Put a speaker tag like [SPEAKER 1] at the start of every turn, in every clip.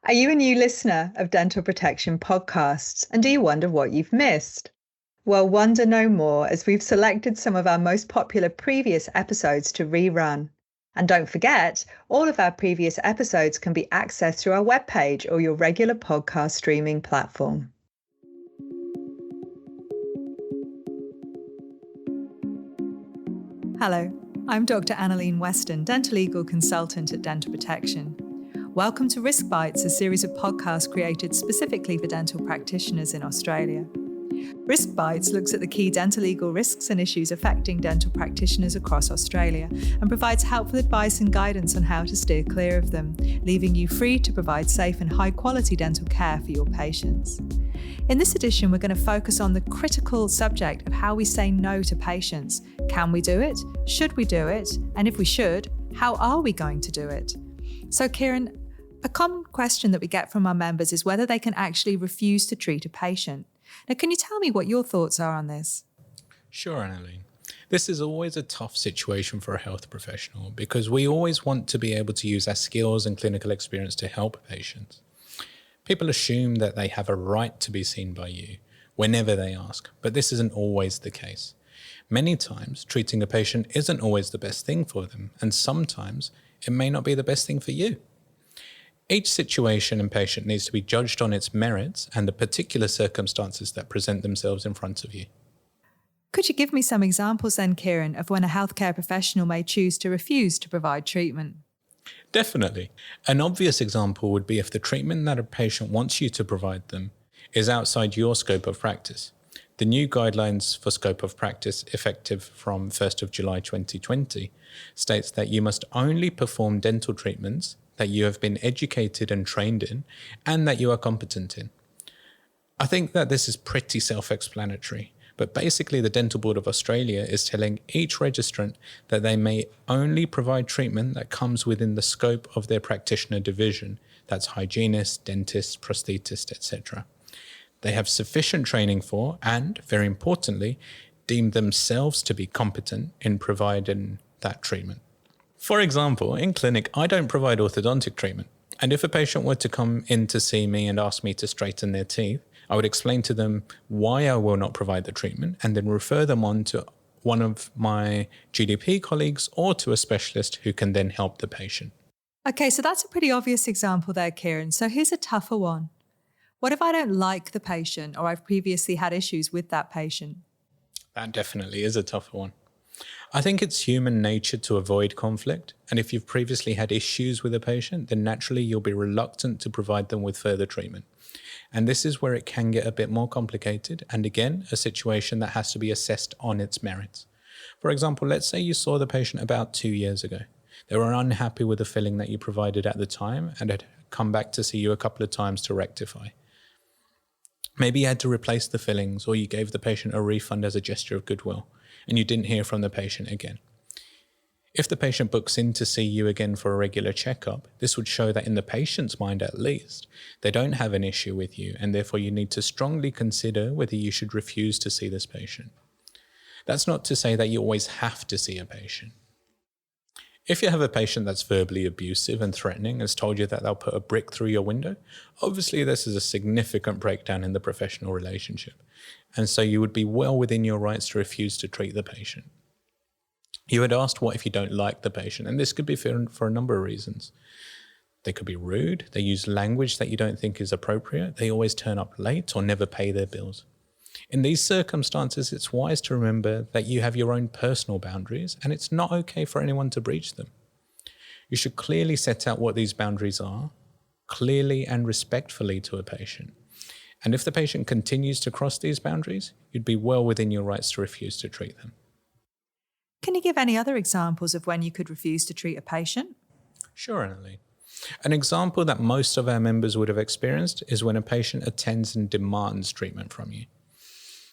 [SPEAKER 1] Are you a new listener of Dental Protection podcasts, and do you wonder what you've missed? Well, wonder no more, as we've selected some of our most popular previous episodes to rerun. And don't forget, all of our previous episodes can be accessed through our webpage or your regular podcast streaming platform.
[SPEAKER 2] Hello, I'm Dr. Annalene Weston, Dentolegal consultant at Dental Protection. Welcome to RiskBites, a series of podcasts created specifically for dental practitioners in Australia. RiskBites looks at the key dental legal risks and issues affecting dental practitioners across Australia and provides helpful advice and guidance on how to steer clear of them, leaving you free to provide safe and high-quality dental care for your patients. In this edition, we're going to focus on the critical subject of how we say no to patients. Can we do it? Should we do it? And if we should, how are we going to do it? So, Kiran, a common question that we get from our members is whether they can actually refuse to treat a patient. Now, can you tell me what your thoughts are on this?
[SPEAKER 3] Sure, Annalene. This is always a tough situation for a health professional because we always want to be able to use our skills and clinical experience to help patients. People assume that they have a right to be seen by you whenever they ask, but this isn't always the case. Many times, treating a patient isn't always the best thing for them, and sometimes it may not be the best thing for you. Each situation and patient needs to be judged on its merits and the particular circumstances that present themselves in front of you.
[SPEAKER 2] Could you give me some examples then, Kiran, of when a healthcare professional may choose to refuse to provide treatment?
[SPEAKER 3] Definitely. An obvious example would be if the treatment that a patient wants you to provide them is outside your scope of practice. The new guidelines for scope of practice, effective from 1st of July 2020, states that you must only perform dental treatments that you have been educated and trained in and that you are competent in. I think that this is pretty self-explanatory, but basically the Dental Board of Australia is telling each registrant that they may only provide treatment that comes within the scope of their practitioner division. That's hygienists, dentists, prosthetists, etc. They have sufficient training for, and very importantly, deem themselves to be competent in providing that treatment. For example, in clinic, I don't provide orthodontic treatment. And if a patient were to come in to see me and ask me to straighten their teeth, I would explain to them why I will not provide the treatment and then refer them on to one of my GDP colleagues or to a specialist who can then help the patient.
[SPEAKER 2] Okay, so that's a pretty obvious example there, Kiran. So here's a tougher one. What if I don't like the patient or I've previously had issues with that patient?
[SPEAKER 3] That definitely is a tougher one. I think it's human nature to avoid conflict, and if you've previously had issues with a patient, then naturally you'll be reluctant to provide them with further treatment. And this is where it can get a bit more complicated, and again, a situation that has to be assessed on its merits. For example, let's say you saw the patient about 2 years ago. They were unhappy with the filling that you provided at the time and had come back to see you a couple of times to rectify. Maybe you had to replace the fillings, or you gave the patient a refund as a gesture of goodwill, and you didn't hear from the patient again. If the patient books in to see you again for a regular checkup, this would show that in the patient's mind at least, they don't have an issue with you, and therefore you need to strongly consider whether you should refuse to see this patient. That's not to say that you always have to see a patient. If you have a patient that's verbally abusive and threatening, has told you that they'll put a brick through your window, obviously this is a significant breakdown in the professional relationship, and so you would be well within your rights to refuse to treat the patient. You had asked what if you don't like the patient, and this could be for a number of reasons. They could be rude, they use language that you don't think is appropriate, they always turn up late or never pay their bills. In these circumstances, it's wise to remember that you have your own personal boundaries and it's not okay for anyone to breach them. You should clearly set out what these boundaries are, clearly and respectfully to a patient. And if the patient continues to cross these boundaries, you'd be well within your rights to refuse to treat them.
[SPEAKER 2] Can you give any other examples of when you could refuse to treat a patient?
[SPEAKER 3] Sure, Annalene. An example that most of our members would have experienced is when a patient attends and demands treatment from you.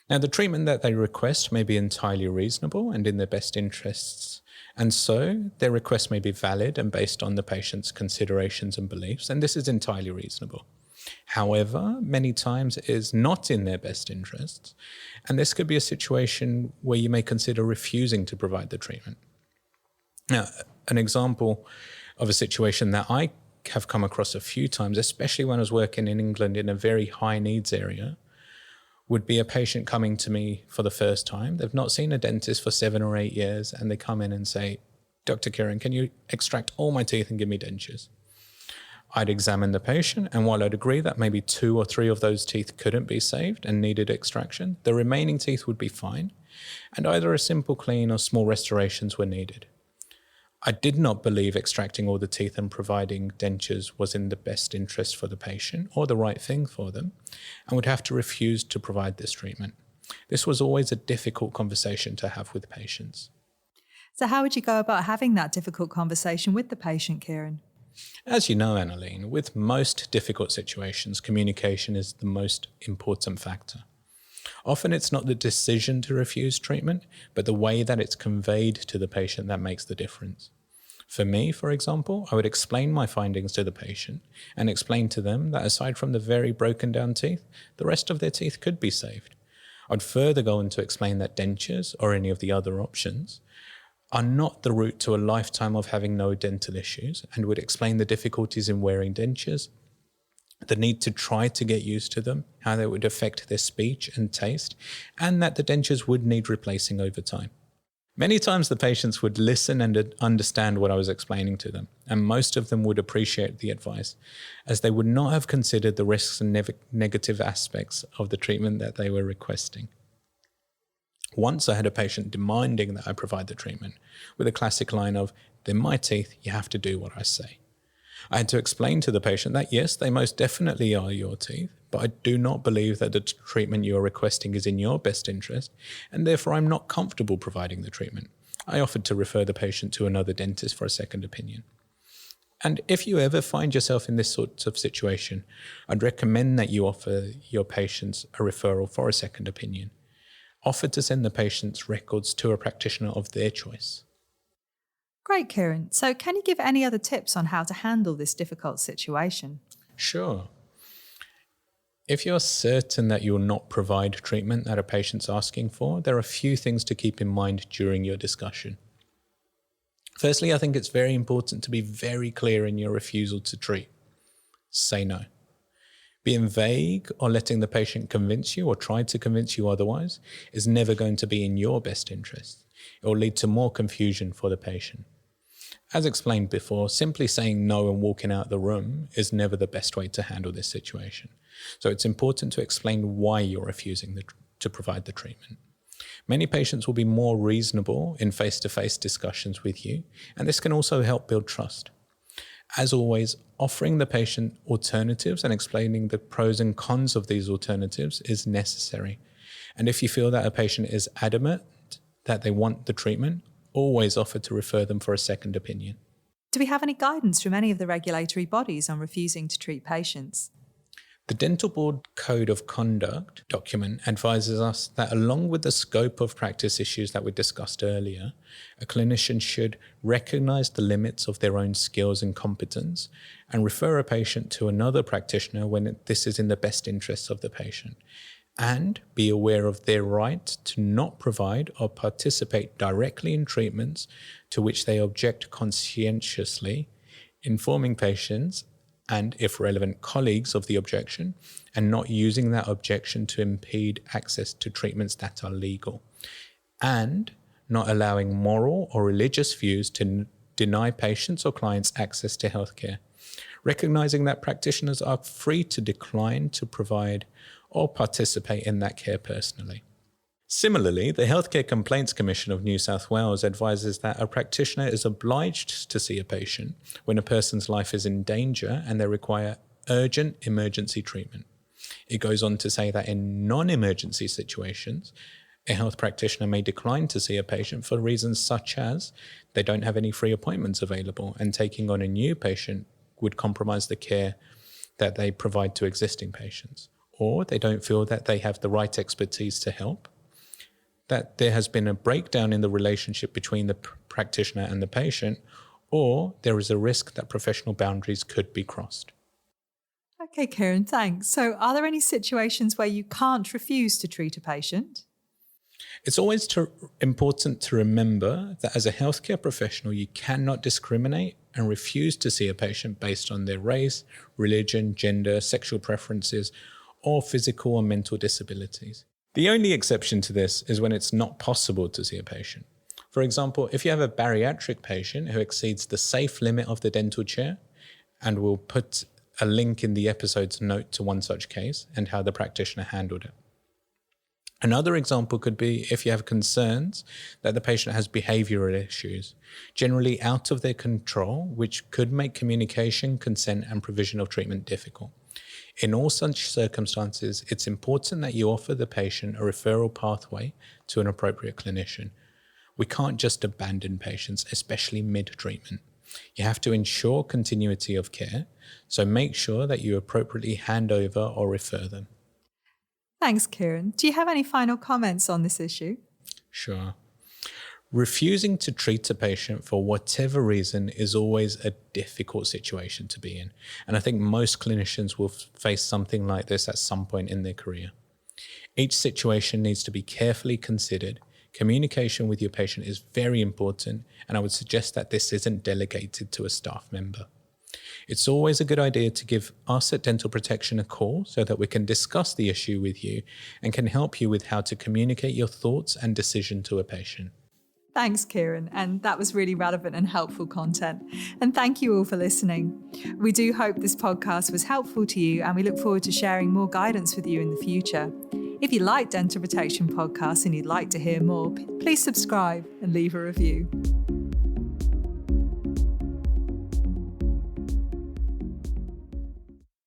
[SPEAKER 3] Now, the treatment that they request may be entirely reasonable and in their best interests, and so their request may be valid and based on the patient's considerations and beliefs, and this is entirely reasonable. However, many times it is not in their best interests, and this could be a situation where you may consider refusing to provide the treatment. Now, an example of a situation that I have come across a few times, especially when I was working in England in a very high needs area, would be a patient coming to me for the first time. They've not seen a dentist for 7 or 8 years, and they come in and say, "Dr. Kiran, can you extract all my teeth and give me dentures?" I'd examine the patient, and while I'd agree that maybe 2 or 3 of those teeth couldn't be saved and needed extraction, the remaining teeth would be fine, and either a simple clean or small restorations were needed. I did not believe extracting all the teeth and providing dentures was in the best interest for the patient or the right thing for them, and would have to refuse to provide this treatment. This was always a difficult conversation to have with patients.
[SPEAKER 2] So how would you go about having that difficult conversation with the patient, Kiran?
[SPEAKER 3] As you know, Annalene, with most difficult situations, communication is the most important factor. Often it's not the decision to refuse treatment, but the way that it's conveyed to the patient that makes the difference. For me, for example, I would explain my findings to the patient and explain to them that aside from the very broken down teeth, the rest of their teeth could be saved. I'd further go on to explain that dentures, or any of the other options, are not the route to a lifetime of having no dental issues, and would explain the difficulties in wearing dentures, the need to try to get used to them, how they would affect their speech and taste, and that the dentures would need replacing over time. Many times the patients would listen and understand what I was explaining to them, and most of them would appreciate the advice, as they would not have considered the risks and negative aspects of the treatment that they were requesting. Once I had a patient demanding that I provide the treatment, with a classic line of, "They're my teeth, you have to do what I say." I had to explain to the patient that yes, they most definitely are your teeth, but I do not believe that the treatment you are requesting is in your best interest, and therefore I'm not comfortable providing the treatment. I offered to refer the patient to another dentist for a second opinion. And if you ever find yourself in this sort of situation, I'd recommend that you offer your patients a referral for a second opinion. Offer to send the patient's records to a practitioner of their choice.
[SPEAKER 2] Great, Kiran. So can you give any other tips on how to handle this difficult situation?
[SPEAKER 3] Sure. If you're certain that you will not provide treatment that a patient's asking for, there are a few things to keep in mind during your discussion. Firstly, I think it's very important to be very clear in your refusal to treat. Say no. Being vague or letting the patient convince you or try to convince you otherwise is never going to be in your best interest. It will lead to more confusion for the patient. As explained before, simply saying no and walking out the room is never the best way to handle this situation. So it's important to explain why you're refusing to provide the treatment. Many patients will be more reasonable in face-to-face discussions with you, and this can also help build trust. As always, offering the patient alternatives and explaining the pros and cons of these alternatives is necessary. And if you feel that a patient is adamant that they want the treatment, always offer to refer them for a second opinion.
[SPEAKER 2] Do we have any guidance from any of the regulatory bodies on refusing to treat patients?
[SPEAKER 3] The Dental Board Code of Conduct document advises us that along with the scope of practice issues that we discussed earlier, a clinician should recognise the limits of their own skills and competence and refer a patient to another practitioner when this is in the best interests of the patient, and be aware of their right to not provide or participate directly in treatments to which they object conscientiously, informing patients and, if relevant, colleagues of the objection, and not using that objection to impede access to treatments that are legal, and not allowing moral or religious views to deny patients or clients access to healthcare, recognising that practitioners are free to decline to provide or participate in that care personally. Similarly, the Healthcare Complaints Commission of New South Wales advises that a practitioner is obliged to see a patient when a person's life is in danger and they require urgent emergency treatment. It goes on to say that in non-emergency situations, a health practitioner may decline to see a patient for reasons such as they don't have any free appointments available, and taking on a new patient would compromise the care that they provide to existing patients, or they don't feel that they have the right expertise to help, that there has been a breakdown in the relationship between the practitioner and the patient, or there is a risk that professional boundaries could be crossed.
[SPEAKER 2] Okay, Kiran, thanks. So are there any situations where you can't refuse to treat a patient?
[SPEAKER 3] It's always important to remember that as a healthcare professional, you cannot discriminate and refuse to see a patient based on their race, religion, gender, sexual preferences, or physical or mental disabilities. The only exception to this is when it's not possible to see a patient. For example, if you have a bariatric patient who exceeds the safe limit of the dental chair, and we'll put a link in the episode's note to one such case and how the practitioner handled it. Another example could be if you have concerns that the patient has behavioral issues, generally out of their control, which could make communication, consent, and provision of treatment difficult. In all such circumstances, it's important that you offer the patient a referral pathway to an appropriate clinician. We can't just abandon patients, especially mid-treatment. You have to ensure continuity of care, so make sure that you appropriately hand over or refer them.
[SPEAKER 2] Thanks, Kiran. Do you have any final comments on this issue?
[SPEAKER 3] Sure. Refusing to treat a patient for whatever reason is always a difficult situation to be in, and I think most clinicians will face something like this at some point in their career. Each situation needs to be carefully considered. Communication with your patient is very important, and I would suggest that this isn't delegated to a staff member. It's always a good idea to give us at Dental Protection a call so that we can discuss the issue with you and can help you with how to communicate your thoughts and decision to a patient.
[SPEAKER 2] Thanks, Kiran, and that was really relevant and helpful content. And thank you all for listening. We do hope this podcast was helpful to you, and we look forward to sharing more guidance with you in the future. If you like Dental Protection podcasts and you'd like to hear more, please subscribe and leave a review.